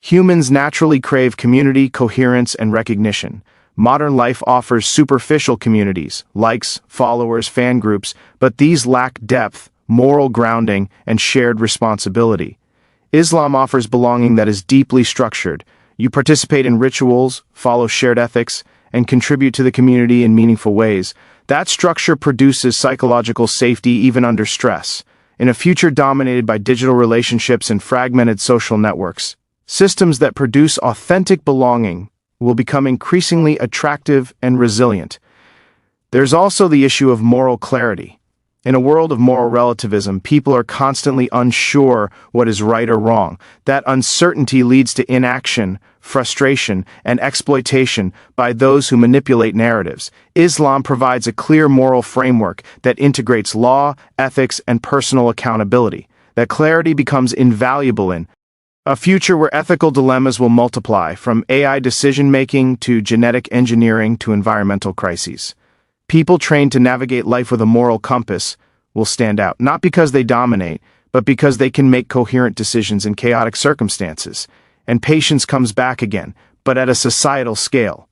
Humans naturally crave community, coherence, and recognition. Modern life offers superficial communities, likes, followers, fan groups, but these lack depth, moral grounding, and shared responsibility. Islam offers belonging that is deeply structured. You participate in rituals, follow shared ethics, and contribute to the community in meaningful ways. That structure produces psychological safety even under stress. In a future dominated by digital relationships and fragmented social networks, systems that produce authentic belonging will become increasingly attractive and resilient. There's also the issue of moral clarity. In a world of moral relativism, people are constantly unsure what is right or wrong. That uncertainty leads to inaction, frustration, and exploitation by those who manipulate narratives. Islam provides a clear moral framework that integrates law, ethics, and personal accountability. That clarity becomes invaluable in a future where ethical dilemmas will multiply, from AI decision-making to genetic engineering to environmental crises. People trained to navigate life with a moral compass will stand out, not because they dominate, but because they can make coherent decisions in chaotic circumstances. And patience comes back again, but at a societal scale.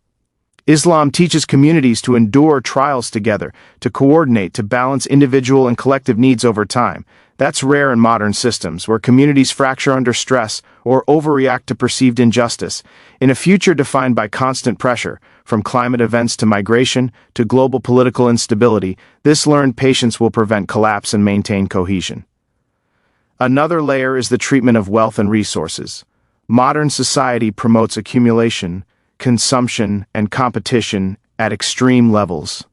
Islam teaches communities to endure trials together, to coordinate, to balance individual and collective needs over time. That's rare in modern systems, where communities fracture under stress or overreact to perceived injustice. In a future defined by constant pressure, from climate events to migration to global political instability, this learned patience will prevent collapse and maintain cohesion. Another layer is the treatment of wealth and resources. Modern society promotes accumulation, consumption, and competition at extreme levels.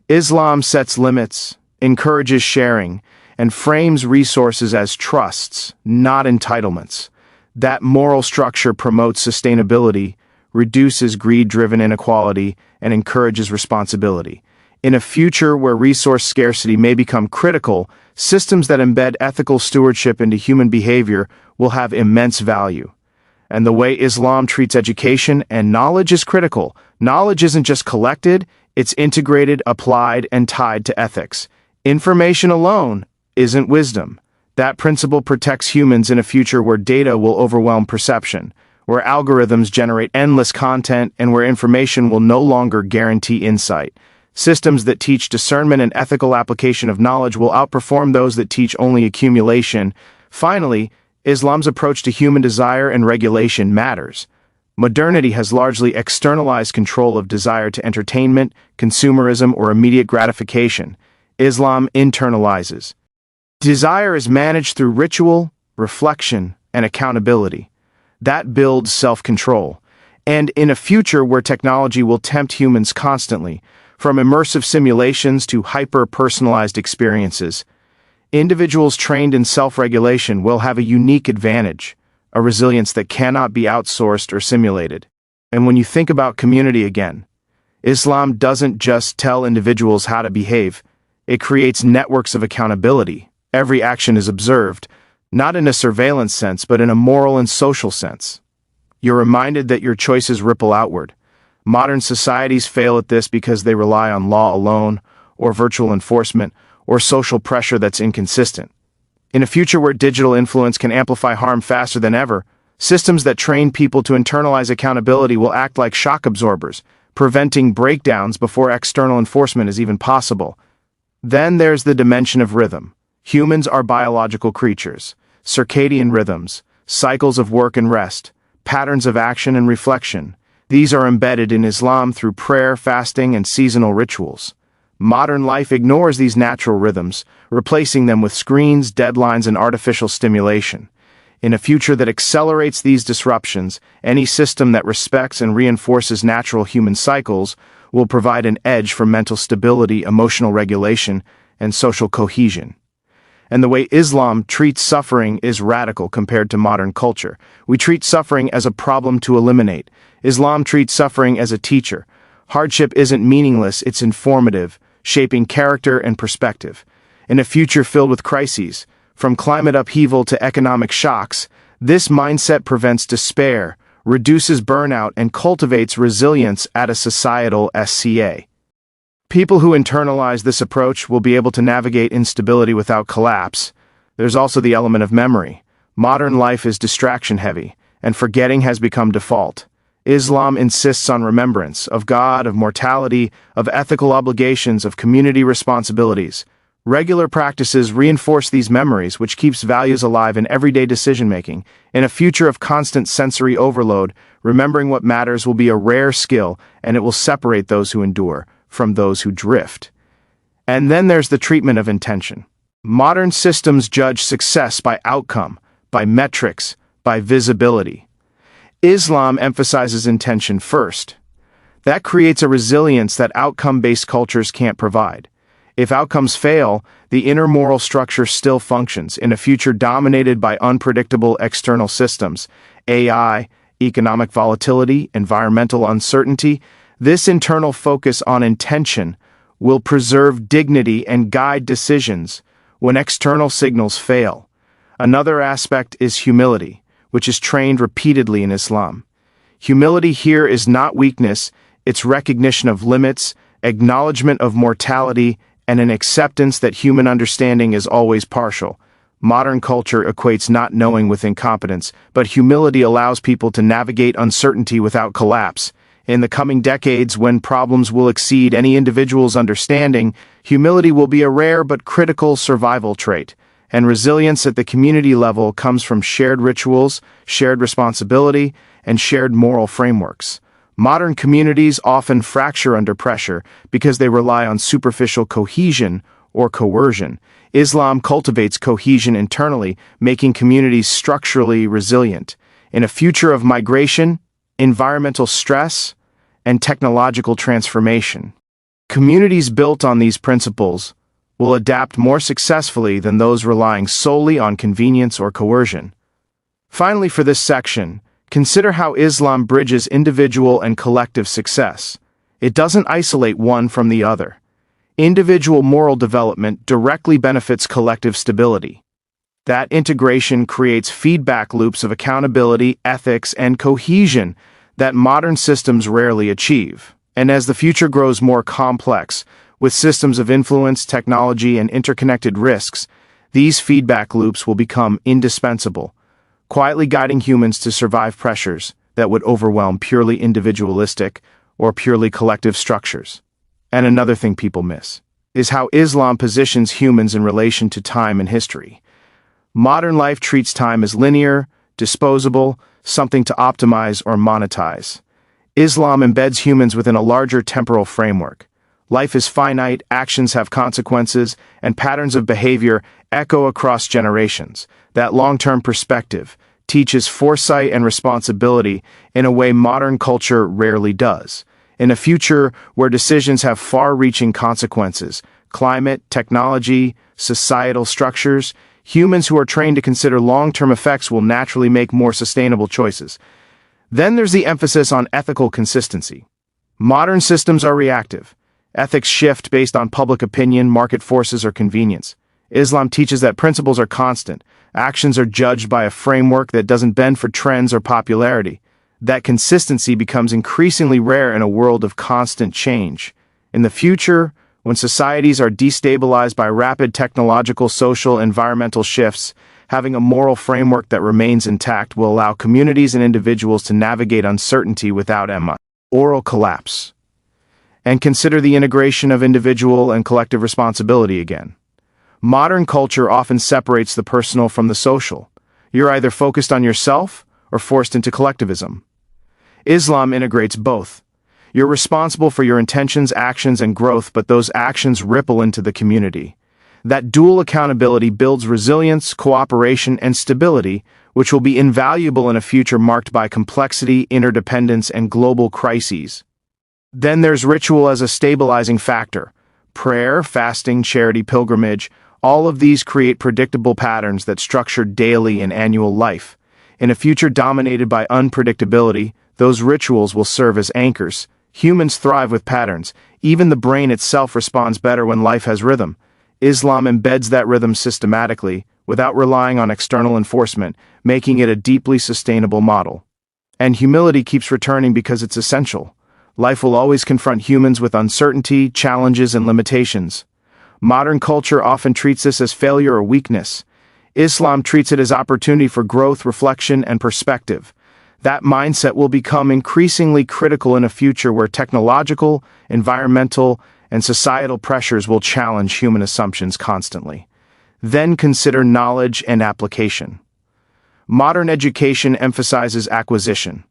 Islam sets limits, encourages sharing, and frames resources as trusts, not entitlements. That moral structure promotes sustainability, reduces greed-driven inequality, and encourages responsibility. In a future where resource scarcity may become critical, systems that embed ethical stewardship into human behavior will have immense value. And the way Islam treats education and knowledge is critical. Knowledge isn't just collected, it's integrated, applied, and tied to ethics. Information alone isn't wisdom. That principle protects humans in a future where data will overwhelm perception, where algorithms generate endless content, and where information will no longer guarantee insight. Systems that teach discernment and ethical application of knowledge will outperform those that teach only accumulation. Finally, Islam's approach to human desire and regulation matters. Modernity has largely externalized control of desire to entertainment, consumerism, or immediate gratification. Islam internalizes. Desire is managed through ritual, reflection, and accountability. That builds self-control. And in a future where technology will tempt humans constantly, from immersive simulations to hyper-personalized experiences, individuals trained in self-regulation will have a unique advantage, a resilience that cannot be outsourced or simulated. And when you think about community again, Islam doesn't just tell individuals how to behave, it creates networks of accountability. Every action is observed, not in a surveillance sense, but in a moral and social sense. You're reminded that your choices ripple outward. Modern societies fail at this because they rely on law alone, or virtual enforcement, or social pressure that's inconsistent. In a future where digital influence can amplify harm faster than ever, systems that train people to internalize accountability will act like shock absorbers, preventing breakdowns before external enforcement is even possible. Then there's the dimension of rhythm. Humans are biological creatures. Circadian rhythms, cycles of work and rest, patterns of action and reflection. These are embedded in Islam through prayer, fasting, and seasonal rituals. Modern life ignores these natural rhythms, replacing them with screens, deadlines, and artificial stimulation. In a future that accelerates these disruptions, any system that respects and reinforces natural human cycles will provide an edge for mental stability, emotional regulation, and social cohesion. And the way Islam treats suffering is radical compared to modern culture. We treat suffering as a problem to eliminate. Islam treats suffering as a teacher. Hardship isn't meaningless, it's informative, shaping character and perspective. In a future filled with crises, from climate upheaval to economic shocks, this mindset prevents despair, reduces burnout, and cultivates resilience at a societal SCA. People who internalize this approach will be able to navigate instability without collapse. There's also the element of memory. Modern life is distraction-heavy, and forgetting has become default. Islam insists on remembrance of God, of mortality, of ethical obligations, of community responsibilities. Regular practices reinforce these memories, which keeps values alive in everyday decision-making. In a future of constant sensory overload, remembering what matters will be a rare skill, and it will separate those who endure from those who drift. And then there's the treatment of intention. Modern systems judge success by outcome, by metrics, by visibility. Islam emphasizes intention first. That creates a resilience that outcome-based cultures can't provide. If outcomes fail, the inner moral structure still functions. In a future dominated by unpredictable external systems, AI, economic volatility, environmental uncertainty, this internal focus on intention will preserve dignity and guide decisions when external signals fail. Another aspect is humility, which is trained repeatedly in Islam. Humility here is not weakness, it's recognition of limits, acknowledgement of mortality, and an acceptance that human understanding is always partial. Modern culture equates not knowing with incompetence, but humility allows people to navigate uncertainty without collapse. In the coming decades, when problems will exceed any individual's understanding, humility will be a rare but critical survival trait. And resilience at the community level comes from shared rituals, shared responsibility, and shared moral frameworks. Modern communities often fracture under pressure because they rely on superficial cohesion or coercion. Islam cultivates cohesion internally, making communities structurally resilient. In a future of migration, environmental stress, and technological transformation, communities built on these principles will adapt more successfully than those relying solely on convenience or coercion. Finally, for this section, consider how Islam bridges individual and collective success. It doesn't isolate one from the other. Individual moral development directly benefits collective stability. That integration creates feedback loops of accountability, ethics, and cohesion that modern systems rarely achieve. And as the future grows more complex, with systems of influence, technology, and interconnected risks, these feedback loops will become indispensable, quietly guiding humans to survive pressures that would overwhelm purely individualistic or purely collective structures. And another thing people miss is how Islam positions humans in relation to time and history. Modern life treats time as linear, disposable, something to optimize or monetize. Islam embeds humans within a larger temporal framework. Life is finite, actions have consequences, and patterns of behavior echo across generations. That long-term perspective teaches foresight and responsibility in a way modern culture rarely does. In a future where decisions have far-reaching consequences, climate, technology, societal structures, humans who are trained to consider long-term effects will naturally make more sustainable choices. Then there's the emphasis on ethical consistency. Modern systems are reactive. Ethics shift based on public opinion, market forces, or convenience. Islam teaches that principles are constant. Actions are judged by a framework that doesn't bend for trends or popularity. That consistency becomes increasingly rare in a world of constant change. In the future, when societies are destabilized by rapid technological, social, environmental shifts, having a moral framework that remains intact will allow communities and individuals to navigate uncertainty without moral collapse. And consider the integration of individual and collective responsibility again. Modern culture often separates the personal from the social. You're either focused on yourself or forced into collectivism. Islam integrates both. You're responsible for your intentions, actions, and growth, but those actions ripple into the community. That dual accountability builds resilience, cooperation, and stability, which will be invaluable in a future marked by complexity, interdependence, and global crises. Then there's ritual as a stabilizing factor. Prayer, fasting, charity, pilgrimage, all of these create predictable patterns that structure daily and annual life. In a future dominated by unpredictability, those rituals will serve as anchors. Humans thrive with patterns. Even the brain itself responds better when life has rhythm. Islam embeds that rhythm systematically, without relying on external enforcement, making it a deeply sustainable model. And humility keeps returning because it's essential. Life will always confront humans with uncertainty, challenges, and limitations. Modern culture often treats this as failure or weakness. Islam treats it as opportunity for growth, reflection, and perspective. That mindset will become increasingly critical in a future where technological, environmental, and societal pressures will challenge human assumptions constantly. Then consider knowledge and application. Modern education emphasizes acquisition.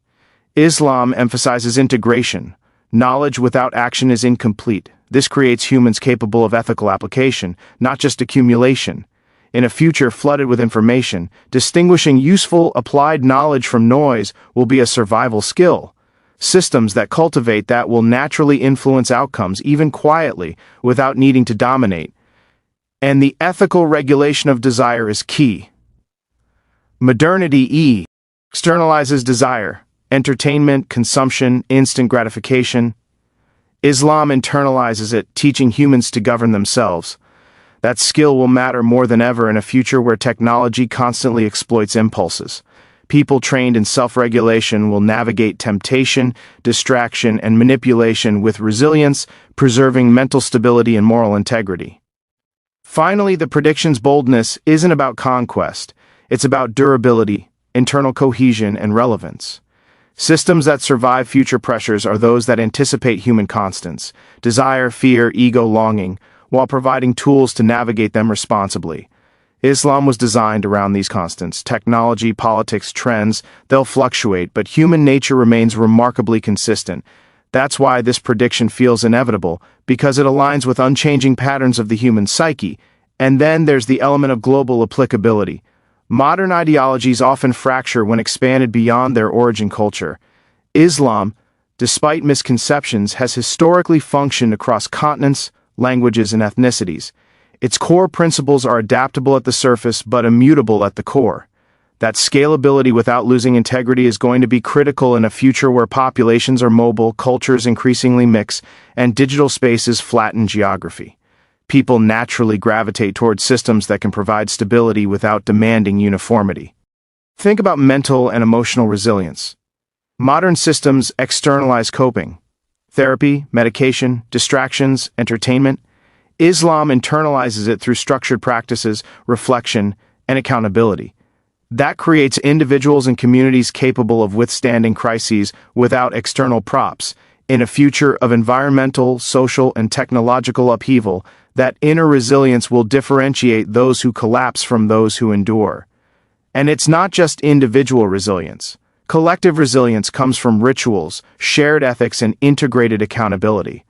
Islam emphasizes integration. Knowledge without action is incomplete. This creates humans capable of ethical application, not just accumulation. In a future flooded with information, distinguishing useful, applied knowledge from noise will be a survival skill. Systems that cultivate that will naturally influence outcomes, even quietly, without needing to dominate. And the ethical regulation of desire is key. Modernity externalizes desire, entertainment, consumption, instant gratification. Islam internalizes it, teaching humans to govern themselves. That skill will matter more than ever in a future where technology constantly exploits impulses. People trained in self-regulation will navigate temptation, distraction, and manipulation with resilience, preserving mental stability and moral integrity. Finally, the prediction's boldness isn't about conquest. It's about durability, internal cohesion, and relevance. Systems that survive future pressures are those that anticipate human constants, desire, fear, ego, longing, while providing tools to navigate them responsibly. Islam was designed around these constants. Technology, politics, trends, they'll fluctuate, but human nature remains remarkably consistent. That's why this prediction feels inevitable, because it aligns with unchanging patterns of the human psyche. And then there's the element of global applicability. Modern ideologies often fracture when expanded beyond their origin culture. Islam, despite misconceptions, has historically functioned across continents, languages, and ethnicities. Its core principles are adaptable at the surface but immutable at the core. That scalability without losing integrity is going to be critical in a future where populations are mobile, cultures increasingly mix, and digital spaces flatten geography. People naturally gravitate towards systems that can provide stability without demanding uniformity. Think about mental and emotional resilience. Modern systems externalize coping. Therapy, medication, distractions, entertainment. Islam internalizes it through structured practices, reflection, and accountability. That creates individuals and communities capable of withstanding crises without external props. In a future of environmental, social, and technological upheaval, that inner resilience will differentiate those who collapse from those who endure. And it's not just individual resilience. Collective resilience comes from rituals, shared ethics, and integrated accountability.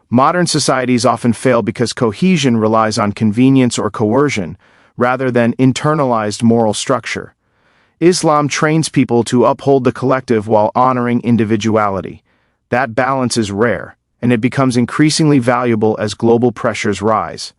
Modern societies often fail because cohesion relies on convenience or coercion, rather than internalized moral structure. Islam trains people to uphold the collective while honoring individuality. That balance is rare, and it becomes increasingly valuable as global pressures rise.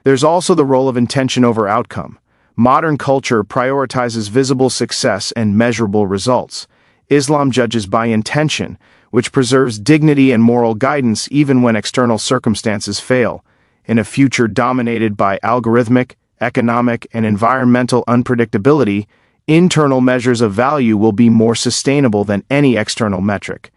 There's also the role of intention over outcome. Modern culture prioritizes visible success and measurable results. Islam judges by intention, which preserves dignity and moral guidance even when external circumstances fail. In a future dominated by algorithmic, economic, and environmental unpredictability, internal measures of value will be more sustainable than any external metric.